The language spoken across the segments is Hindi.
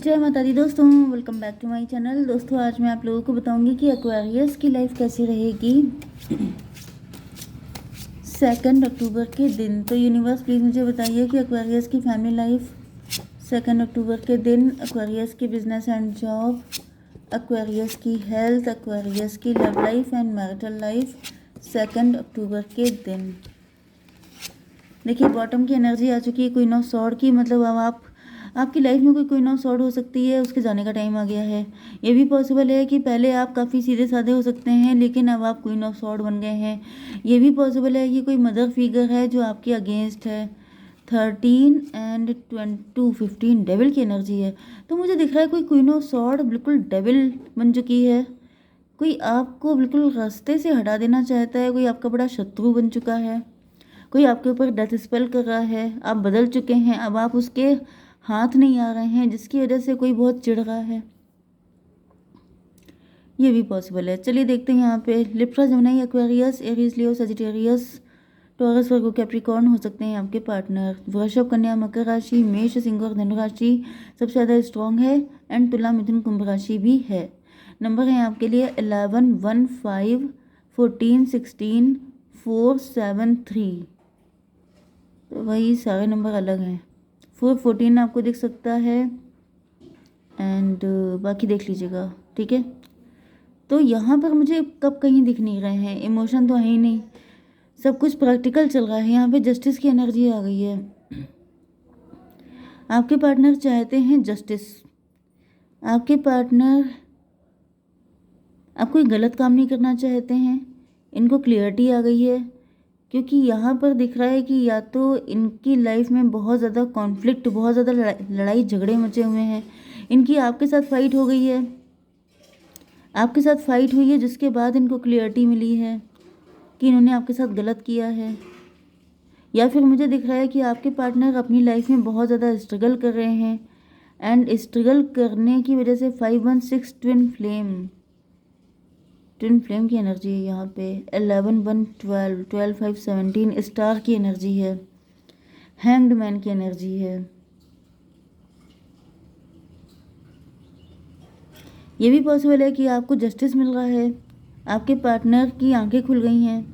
जय माता दी दोस्तों, welcome back to my channel. दोस्तों आज मैं आप लोगों को बताऊंगी कि एक्वेरियस की लाइफ कैसी रहेगी 2 अक्टूबर के दिन। तो यूनिवर्स प्लीज़ मुझे बताइए कि एक्वेरियस की फैमिली लाइफ 2 अक्टूबर के दिन, एक्वेरियस की बिजनेस एंड जॉब, एक्वेरियस की हेल्थ, एक्वेरियस की love life and marital life 2 अक्टूबर के दिन। देखिए बॉटम की एनर्जी आ चुकी है क्वीन ऑफ सॉर्ड की, मतलब अब आपकी लाइफ में कोई क्वीन ऑफ सॉर्ड हो सकती है, उसके जाने का टाइम आ गया है। ये भी पॉसिबल है कि पहले आप काफ़ी सीधे साधे हो सकते हैं लेकिन अब आप क्वीन ऑफ सॉर्ड बन गए हैं। ये भी पॉसिबल है कि कोई मदर फिगर है जो आपके अगेंस्ट है। 13 एंड 15 डेविल की एनर्जी है। तो मुझे दिख रहा है कोई क्वीन ऑफ सॉर्ड बिल्कुल डेविल बन चुकी है। कोई आपको बिल्कुल रास्ते से हटा देना चाहता है, कोई आपका बड़ा शत्रु बन चुका है, कोई आपके ऊपर डेथ स्पेल कर रहा है। आप बदल चुके हैं, अब आप उसके हाथ नहीं आ रहे हैं, जिसकी वजह से कोई बहुत चिढ़ रहा है। ये भी पॉसिबल है। चलिए देखते हैं यहाँ पे लिब्रा, जेमिनी, एक्वेरियस, एरीज, लियो, सजिटेरियस, टॉरस, वर्गो, कैप्रिकॉर्न हो सकते हैं आपके पार्टनर। वृषभ, कन्या, मकर राशि, मेष, सिंह और धनु राशि सबसे ज़्यादा स्ट्रॉन्ग है। एंड तुला, मिथुन, कुंभ राशि भी है। नंबर है आपके लिए 11, 1, 5, 14, 16, 4, 7, 3। तो वही सारे नंबर अलग हैं। 414 आपको दिख सकता है एंड बाकी देख लीजिएगा, ठीक है। तो यहाँ पर मुझे कब कहीं दिख नहीं रहे हैं, इमोशन तो है ही नहीं, सब कुछ प्रैक्टिकल चल रहा है। यहाँ पे जस्टिस की एनर्जी आ गई है। आपके पार्टनर चाहते हैं जस्टिस। आपके पार्टनर आप कोई गलत काम नहीं करना चाहते हैं, इनको क्लियरिटी आ गई है। क्योंकि यहाँ पर दिख रहा है कि या तो इनकी लाइफ में बहुत ज़्यादा कॉन्फ्लिक्ट, बहुत ज़्यादा लड़ाई झगड़े मचे हुए हैं, इनकी आपके साथ फाइट हो गई है, आपके साथ फाइट हुई है, जिसके बाद इनको क्लियरिटी मिली है कि इन्होंने आपके साथ गलत किया है। या फिर मुझे दिख रहा है कि आपके पार्टनर अपनी लाइफ में बहुत ज़्यादा स्ट्रगल कर रहे हैं एंड स्ट्रगल करने की वजह से 516 ट्विन फ्लेम की एनर्जी है यहाँ पे। 11, 1, 12, 12, 5, 17 स्टार की एनर्जी है। हैंग्ड मैन की एनर्जी है। ये भी पॉसिबल है कि आपको जस्टिस मिल रहा है, आपके पार्टनर की आंखें खुल गई हैं,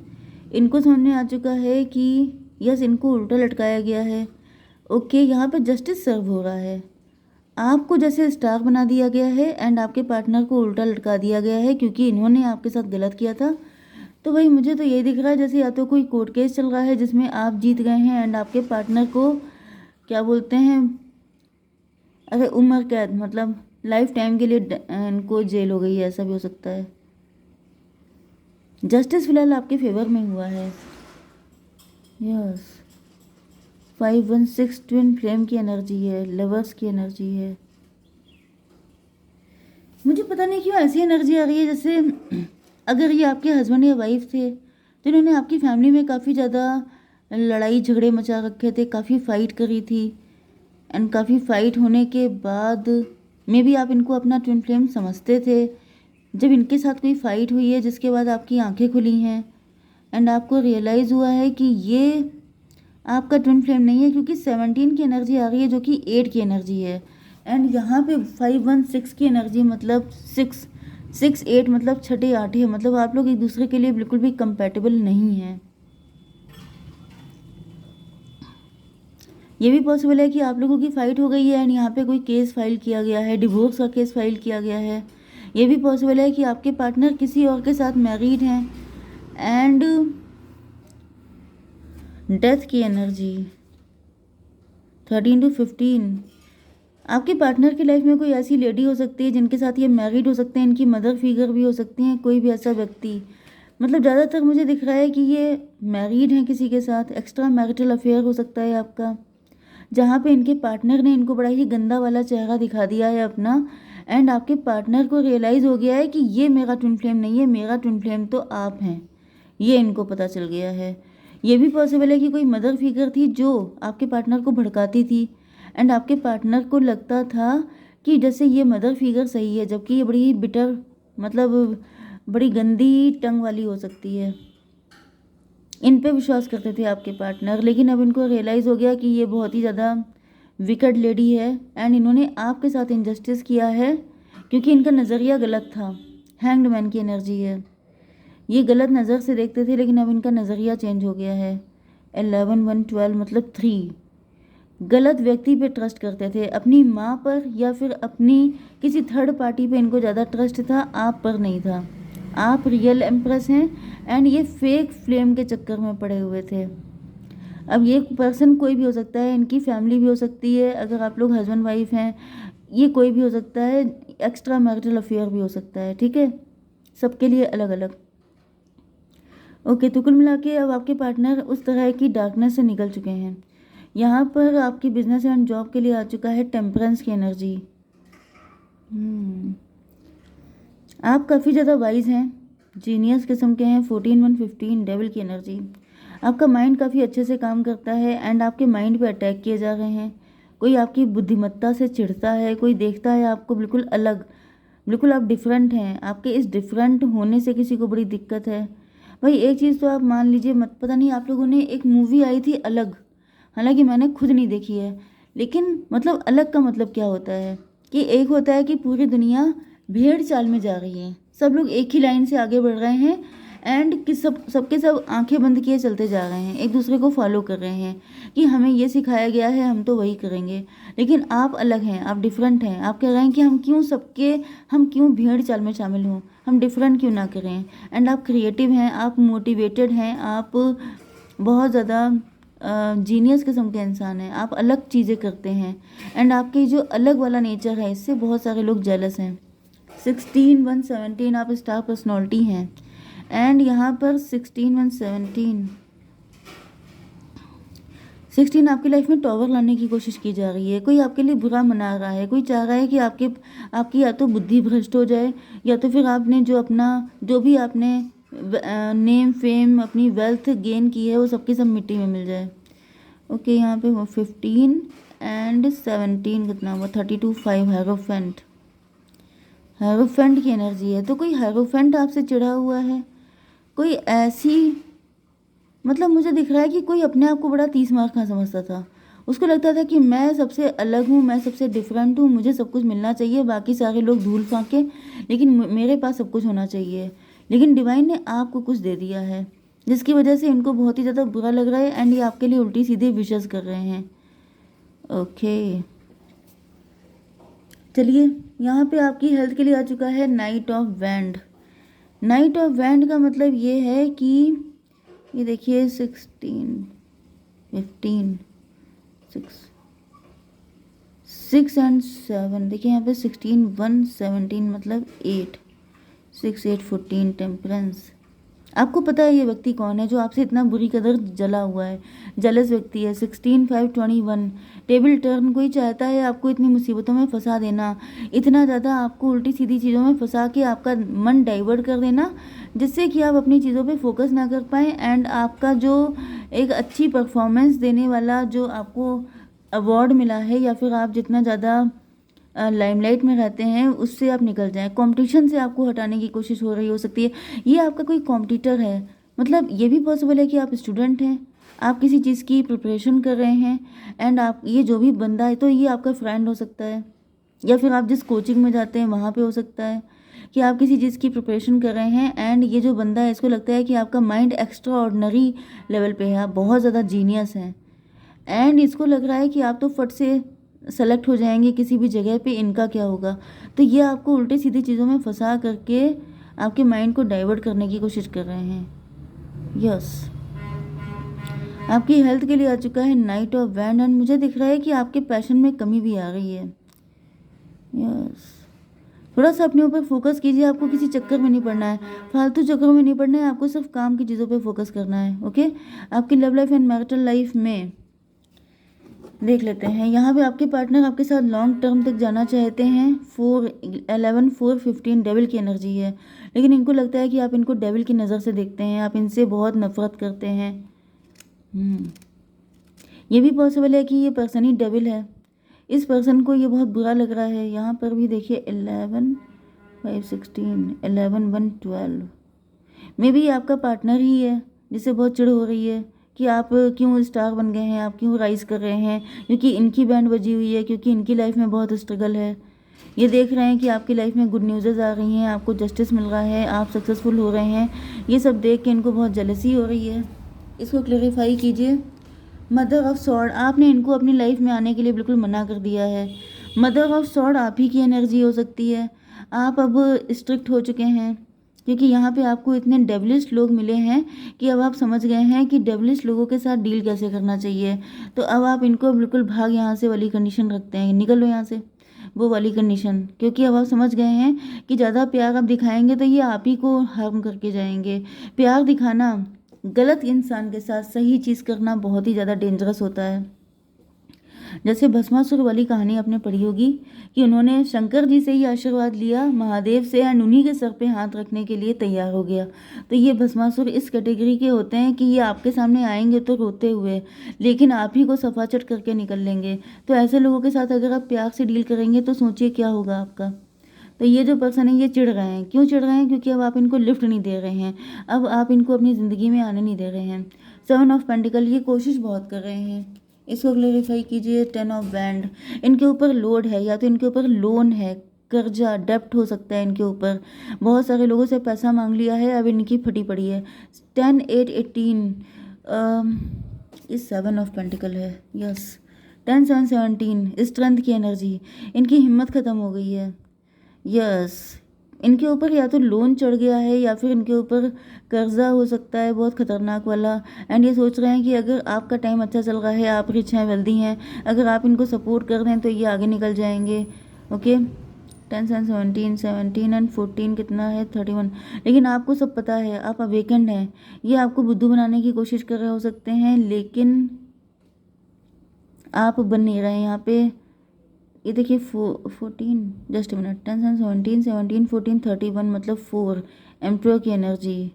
इनको समझ में आ चुका है कि यस, इनको उल्टा लटकाया गया है। ओके, यहाँ पे जस्टिस सर्व हो रहा है। आपको जैसे स्टार बना दिया गया है एंड आपके पार्टनर को उल्टा लटका दिया गया है क्योंकि इन्होंने आपके साथ गलत किया था। तो भाई मुझे तो ये दिख रहा है जैसे या तो कोई कोर्ट केस चल रहा है जिसमें आप जीत गए हैं एंड आपके पार्टनर को क्या बोलते हैं, अरे उम्र कैद, मतलब लाइफ टाइम के लिए इनको जेल हो गई है, ऐसा भी हो सकता है। जस्टिस फिलहाल आपके फेवर में हुआ है। यस, 516 ट्विन फ्लेम की एनर्जी है, लवर्स की एनर्जी है। मुझे पता नहीं क्यों ऐसी एनर्जी आ रही है जैसे अगर ये आपके हस्बैंड या वाइफ थे तो इन्होंने आपकी फैमिली में काफ़ी ज़्यादा लड़ाई झगड़े मचा रखे थे, काफ़ी फाइट करी थी एंड काफ़ी फाइट होने के बाद मे बी आप इनको अपना ट्विन फ्लेम समझते थे। जब इनके साथ कोई फाइट हुई है जिसके बाद आपकी आंखें खुली हैं एंड आपको रियलाइज़ हुआ है कि ये आपका ट्विन फ्लेम नहीं है, क्योंकि 17 की एनर्जी आ रही है जो कि 8 की एनर्जी है एंड यहाँ पे 516 की एनर्जी, मतलब 6 8 मतलब छठे आठे, मतलब आप लोग एक दूसरे के लिए बिल्कुल भी कंपैटिबल नहीं हैं। ये भी पॉसिबल है कि आप लोगों की फ़ाइट हो गई है एंड यहाँ पे कोई केस फाइल किया गया है, डिवोर्स का केस फाइल किया गया है। ये भी पॉसिबल है कि आपके पार्टनर किसी और के साथ मैरिड हैं एंड डेथ की एनर्जी 13 to 15। आपके पार्टनर की लाइफ में कोई ऐसी लेडी हो सकती है जिनके साथ ये मैरिड हो सकते हैं, इनकी मदर फिगर भी हो सकती हैं, कोई भी ऐसा व्यक्ति, मतलब ज़्यादातर मुझे दिख रहा है कि ये मैरिड हैं किसी के साथ। एक्स्ट्रा मैरिटल अफेयर हो सकता है आपका, जहाँ पे इनके पार्टनर ने इनको बड़ा ही गंदा वाला चेहरा दिखा दिया है अपना एंड आपके पार्टनर को रियलाइज़ हो गया है कि ये मेरा ट्विन फ्लेम नहीं है, मेरा ट्विन फ्लेम तो आप हैं, ये इनको पता चल गया है। ये भी पॉसिबल है कि कोई मदर फिगर थी जो आपके पार्टनर को भड़काती थी एंड आपके पार्टनर को लगता था कि जैसे ये मदर फिगर सही है, जबकि ये बड़ी बिटर, मतलब बड़ी गंदी टंग वाली हो सकती है। इन पे विश्वास करते थे आपके पार्टनर, लेकिन अब इनको रियलाइज़ हो गया कि ये बहुत ही ज़्यादा विकेड लेडी है एंड इन्होंने आपके साथ इनजस्टिस किया है क्योंकि इनका नज़रिया गलत था। हैंग्ड मैन की एनर्जी है, ये गलत नज़र से देखते थे लेकिन अब इनका नज़रिया चेंज हो गया है। 11 1 12 मतलब 3, गलत व्यक्ति पे ट्रस्ट करते थे, अपनी माँ पर या फिर अपनी किसी थर्ड पार्टी पे इनको ज़्यादा ट्रस्ट था, आप पर नहीं था। आप रियल एम्प्रेस हैं एंड ये फेक फ्लेम के चक्कर में पड़े हुए थे। अब ये पर्सन कोई भी हो सकता है, इनकी फैमिली भी हो सकती है, अगर आप लोग हस्बैंड वाइफ हैं ये कोई भी हो सकता है, एक्स्ट्रा मैरिटल अफेयर भी हो सकता है, ठीक है, सबके लिए अलग अलग। ओके, तो कुल मिला के अब आपके पार्टनर उस तरह की डार्कनेस से निकल चुके हैं। यहाँ पर आपकी बिजनेस एंड जॉब के लिए आ चुका है टेम्परेंस की एनर्जी। आप काफ़ी ज़्यादा वाइज हैं, जीनियस किस्म के हैं। 14 1 15 डेविल की एनर्जी। आपका माइंड काफ़ी अच्छे से काम करता है एंड आपके माइंड पे अटैक किए जा रहे हैं। कोई आपकी बुद्धिमत्ता से चिढ़ता है, कोई देखता है आपको बिल्कुल अलग, बिल्कुल आप डिफरेंट हैं। आपके इस डिफरेंट होने से किसी को बड़ी दिक्कत है। भाई एक चीज़ तो आप मान लीजिए, मत पता नहीं आप लोगों ने एक मूवी आई थी अलग, हालांकि मैंने खुद नहीं देखी है, लेकिन मतलब अलग का मतलब क्या होता है कि एक होता है कि पूरी दुनिया भेड़ चाल में जा रही है, सब लोग एक ही लाइन से आगे बढ़ रहे हैं एंड कि सबके सब आंखें बंद किए चलते जा रहे हैं, एक दूसरे को फॉलो कर रहे हैं कि हमें ये सिखाया गया है हम तो वही करेंगे। लेकिन आप अलग हैं, आप डिफरेंट हैं। आप कह रहे हैं कि हम क्यों भेड़ चाल में शामिल हों, हम डिफरेंट क्यों ना करें। एंड आप क्रिएटिव हैं, आप मोटिवेटेड हैं, आप बहुत ज़्यादा जीनियस किस्म के इंसान हैं, आप अलग चीज़ें करते हैं एंड आपके जो अलग वाला नेचर है इससे बहुत सारे लोग जेलस हैं। 16 1 17 आप स्टार पर्सनैलिटी हैं एंड यहाँ पर 16 1 16 आपकी लाइफ में टॉवर लाने की कोशिश की जा रही है। कोई आपके लिए बुरा मना रहा है, कोई चाह रहा है कि आपकी या तो बुद्धि भ्रष्ट हो जाए या तो फिर आपने जो भी आपने नेम फेम अपनी वेल्थ गेन की है वो सबकी सब मिट्टी में मिल जाए। ओके, यहाँ पे 15 एंड 17 कितना हुआ, 32 5 हेरोफेंट की एनर्जी है। तो कोई हेरोफेंट आपसे चिढ़ा हुआ है, कोई ऐसी, मतलब मुझे दिख रहा है कि कोई अपने आप को बड़ा 30 मार खा समझता था। उसको लगता था कि मैं सबसे अलग हूँ, मैं सबसे डिफरेंट हूँ, मुझे सब कुछ मिलना चाहिए, बाकी सारे लोग धूल फाके, लेकिन मेरे पास सब कुछ होना चाहिए। लेकिन डिवाइन ने आपको कुछ दे दिया है जिसकी वजह से इनको बहुत ही ज़्यादा बुरा लग रहा है एंड ये आपके लिए उल्टी सीधी विशेस कर रहे हैं। ओके, चलिए यहाँ पे आपकी हेल्थ के लिए आ चुका है night of wand. Night of wand का मतलब ये है कि ये देखिए 16 15 6 एंड 7, देखिए यहाँ पे 16 1 17 मतलब 8 6 8 14 टेम्परेंस। आपको पता है ये व्यक्ति कौन है जो आपसे इतना बुरी कदर जला हुआ है, जलस व्यक्ति है। 16 5 21 टेबल टर्न। कोई चाहता है आपको इतनी मुसीबतों में फंसा देना, इतना ज़्यादा आपको उल्टी सीधी चीज़ों में फंसा के आपका मन डाइवर्ट कर देना जिससे कि आप अपनी चीज़ों पे फोकस ना कर पाएँ एंड आपका जो एक अच्छी परफॉर्मेंस देने वाला जो आपको अवार्ड मिला है या फिर आप जितना ज़्यादा लाइमलाइट में रहते हैं उससे आप निकल जाएं। कंपटीशन से आपको हटाने की कोशिश हो रही हो सकती है, ये आपका कोई कॉम्पिटिटर है। मतलब ये भी पॉसिबल है कि आप स्टूडेंट हैं, आप किसी चीज़ की प्रिपरेशन कर रहे हैं एंड आप ये जो भी बंदा है तो ये आपका फ्रेंड हो सकता है या फिर आप जिस कोचिंग में जाते हैं वहाँ पे हो सकता है कि आप किसी चीज़ की प्रिपरेशन कर रहे हैं एंड ये जो बंदा है इसको लगता है कि आपका माइंड एक्स्ट्रा ऑर्डिनरी लेवल पे है, आप बहुत ज़्यादा जीनियस हैं एंड इसको लग रहा है कि आप तो फट से सेलेक्ट हो जाएंगे किसी भी जगह पे, इनका क्या होगा। तो ये आपको उल्टे सीधी चीज़ों में फंसा करके आपके माइंड को डाइवर्ट करने की कोशिश कर रहे हैं। यस, आपकी हेल्थ के लिए आ चुका है नाइट ऑफ वैंड एंड मुझे दिख रहा है कि आपके पैशन में कमी भी आ रही है। यस, थोड़ा सा अपने ऊपर फोकस कीजिए, आपको किसी चक्कर में नहीं पड़ना है, फालतू चक्करों में नहीं पड़ना है, आपको सिर्फ काम की चीज़ों पे फोकस करना है। ओके, आपकी love life and marital life में देख लेते हैं। यहाँ पे आपके पार्टनर आपके साथ लॉन्ग टर्म तक जाना चाहते हैं। 4 11 4 15 डेविल की एनर्जी है, लेकिन इनको लगता है कि आप इनको डेविल की नज़र से देखते हैं, आप इनसे बहुत नफरत करते हैं। ये भी पॉसिबल है कि ये पर्सन ही डेविल है, इस पर्सन को ये बहुत बुरा लग रहा है। यहाँ पर भी देखिए 11 5 16 11 1 12 मे बी आपका पार्टनर ही है जिससे बहुत चिढ़ हो रही है कि आप क्यों स्टार बन गए हैं, आप क्यों राइज कर रहे हैं, क्योंकि इनकी बैंड बजी हुई है, क्योंकि इनकी लाइफ में बहुत स्ट्रगल है। ये देख रहे हैं कि आपकी लाइफ में गुड न्यूज़ आ रही हैं, आपको जस्टिस मिल रहा है, आप सक्सेसफुल हो रहे हैं। ये सब देख के इनको बहुत जेलसी हो रही है। इसको क्लैरिफाई कीजिए। मदर ऑफ सॉर्ड, आपने इनको अपनी लाइफ में आने के लिए बिल्कुल मना कर दिया है। मदर ऑफ सॉर्ड आप ही की एनर्जी हो सकती है। आप अब स्ट्रिक्ट हो चुके हैं, क्योंकि यहाँ पे आपको इतने डेवलिश लोग मिले हैं कि अब आप समझ गए हैं कि डेवलिश लोगों के साथ डील कैसे करना चाहिए। तो अब आप इनको बिल्कुल भाग यहाँ से वाली कंडीशन रखते हैं, निकल लो यहाँ से, वो वाली कंडीशन। क्योंकि अब आप समझ गए हैं कि ज़्यादा प्यार आप दिखाएंगे तो ये आप ही को हार्म करके जाएंगे। प्यार दिखाना, गलत इंसान के साथ सही चीज़ करना बहुत ही ज़्यादा डेंजरस होता है। जैसे भस्मासुर वाली कहानी आपने पढ़ी होगी कि उन्होंने शंकर जी से ही आशीर्वाद लिया, महादेव से, एंड उन्हीं के सर पे हाथ रखने के लिए तैयार हो गया। तो ये भस्मासुर इस कैटेगरी के होते हैं कि ये आपके सामने आएंगे तो रोते हुए, लेकिन आप ही को सफाचट करके निकल लेंगे। तो ऐसे लोगों के साथ अगर आप प्यार से डील करेंगे तो सोचिए क्या होगा आपका। तो ये जो पर्सन है ये चिढ़ रहे हैं। क्यों चिढ़ रहे हैं? क्योंकि अब आप इनको लिफ्ट नहीं दे रहे हैं, अब आप इनको अपनी ज़िंदगी में आने नहीं दे रहे हैं। 7 ऑफ पेंटिकल, ये कोशिश बहुत कर रहे हैं। इसको क्लेरिफाई कीजिए। 10 ऑफ बैंड, इनके ऊपर लोड है, या तो इनके ऊपर लोन है, कर्जा, डेप्ट हो सकता है इनके ऊपर। बहुत सारे लोगों से पैसा मांग लिया है, अब इनकी फटी पड़ी है। 10 8 18 इस 7 ऑफ पेंटिकल है। यस, 10 7 17 स्ट्रेंथ की एनर्जी, इनकी हिम्मत ख़त्म हो गई है। यस, इनके ऊपर या तो लोन चढ़ गया है या फिर इनके ऊपर कर्जा हो सकता है बहुत खतरनाक वाला। एंड ये सोच रहे हैं कि अगर आपका टाइम अच्छा चल रहा है, आप रिच हैं, वेल्दी हैं, अगर आप इनको सपोर्ट कर दें तो ये आगे निकल जाएंगे। ओके, 10 एंड 17 17 एंड 14 कितना है? 31। लेकिन आपको सब पता है, आप अवेकेंड हैं। ये आपको बुद्धू बनाने की कोशिश कर रहे हो सकते हैं, लेकिन आप बन नहीं रहे यहाँ पे। ये देखिए 14, जस्ट मिनट, 10 एंड 17 17 14 31, मतलब 4 एम्प्रोर की एनर्जी।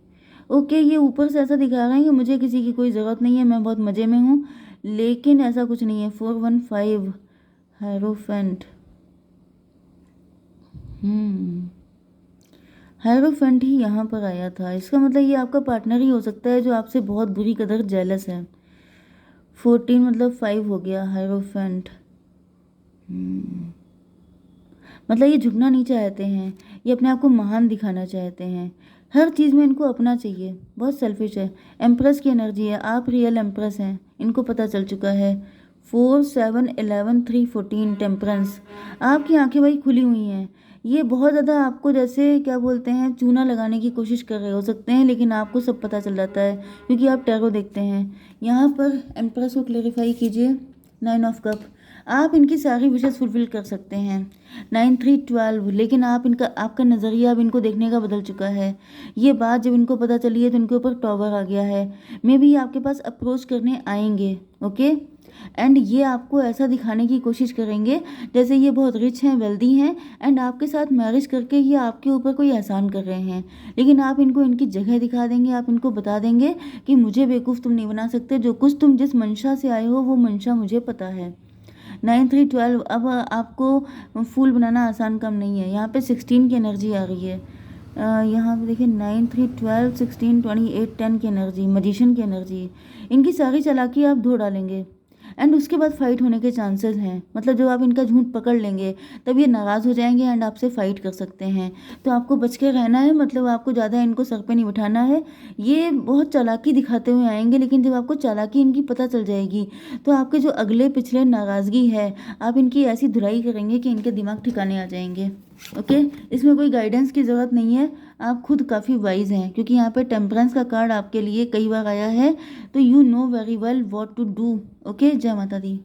ओके, ये ऊपर से ऐसा दिखा रहे हैं कि मुझे किसी की कोई ज़रूरत नहीं है, मैं बहुत मज़े में हूँ, लेकिन ऐसा कुछ नहीं है। 415 हायरोफेंट, हायरोफेंट ही यहाँ पर आया था। इसका मतलब ये आपका पार्टनर ही हो सकता है जो आपसे बहुत बुरी कदर जेलस है। 14 मतलब 5 हो गया। हायरोफेंट मतलब ये झुकना नहीं चाहते हैं, ये अपने आप को महान दिखाना चाहते हैं। हर चीज़ में इनको अपना चाहिए, बहुत सेल्फिश है। एम्प्रेस की एनर्जी है, आप रियल एम्प्रेस हैं, इनको पता चल चुका है। 4 7 11 3 14 टेम्परेंस, आपकी आंखें भाई खुली हुई हैं। ये बहुत ज़्यादा आपको जैसे क्या बोलते हैं, चूना लगाने की कोशिश कर रहे हो सकते हैं, लेकिन आपको सब पता चल जाता है क्योंकि आप टैरो देखते हैं। यहाँ पर एम्प्रेस को क्लेरिफाई कीजिए। 9 ऑफ कप, आप इनकी सारी विशेष फुलफिल कर सकते हैं। 9 3 12, लेकिन आपका नज़रिया अब इनको देखने का बदल चुका है। ये बात जब इनको पता चली है तो इनके ऊपर टॉवर आ गया है। मे भी आपके पास अप्रोच करने आएंगे। ओके, एंड ये आपको ऐसा दिखाने की कोशिश करेंगे जैसे ये बहुत रिच हैं, वेल्दी हैं, एंड आपके साथ मैरिज करके ये आपके ऊपर कोई एहसान कर रहे हैं। लेकिन आप इनको इनकी जगह दिखा देंगे, आप इनको बता देंगे कि मुझे बेवकूफ़ तुम नहीं बना सकते, जो कुछ तुम जिस मंशा से आए हो वो मंशा मुझे पता है। 9 3 12, अब आपको फूल बनाना आसान काम नहीं है। यहाँ पे 16 की एनर्जी आ रही है। यहाँ पे देखिए 9 3 12 16 28 10 की एनर्जी, मजिशियन की एनर्जी। इनकी सारी चालाकी आप धो डालेंगे एंड उसके बाद फाइट होने के चांसेस हैं। मतलब जब आप इनका झूठ पकड़ लेंगे तब ये नाराज़ हो जाएंगे एंड आपसे फाइट कर सकते हैं। तो आपको बच के रहना है, मतलब आपको ज़्यादा इनको सर पे नहीं बिठाना है। ये बहुत चालाकी दिखाते हुए आएंगे, लेकिन जब आपको चालाकी इनकी पता चल जाएगी तो आपके जो अगले पिछले नाराज़गी है, आप इनकी ऐसी धुलाई करेंगे कि इनके दिमाग ठिकाने आ जाएंगे। ओके, इसमें कोई गाइडेंस की ज़रूरत नहीं है, आप खुद काफ़ी वाइज हैं, क्योंकि यहाँ पे टेम्परेंस का कार्ड आपके लिए कई बार आया है। तो you know very well what to do. Okay, जय माता दी।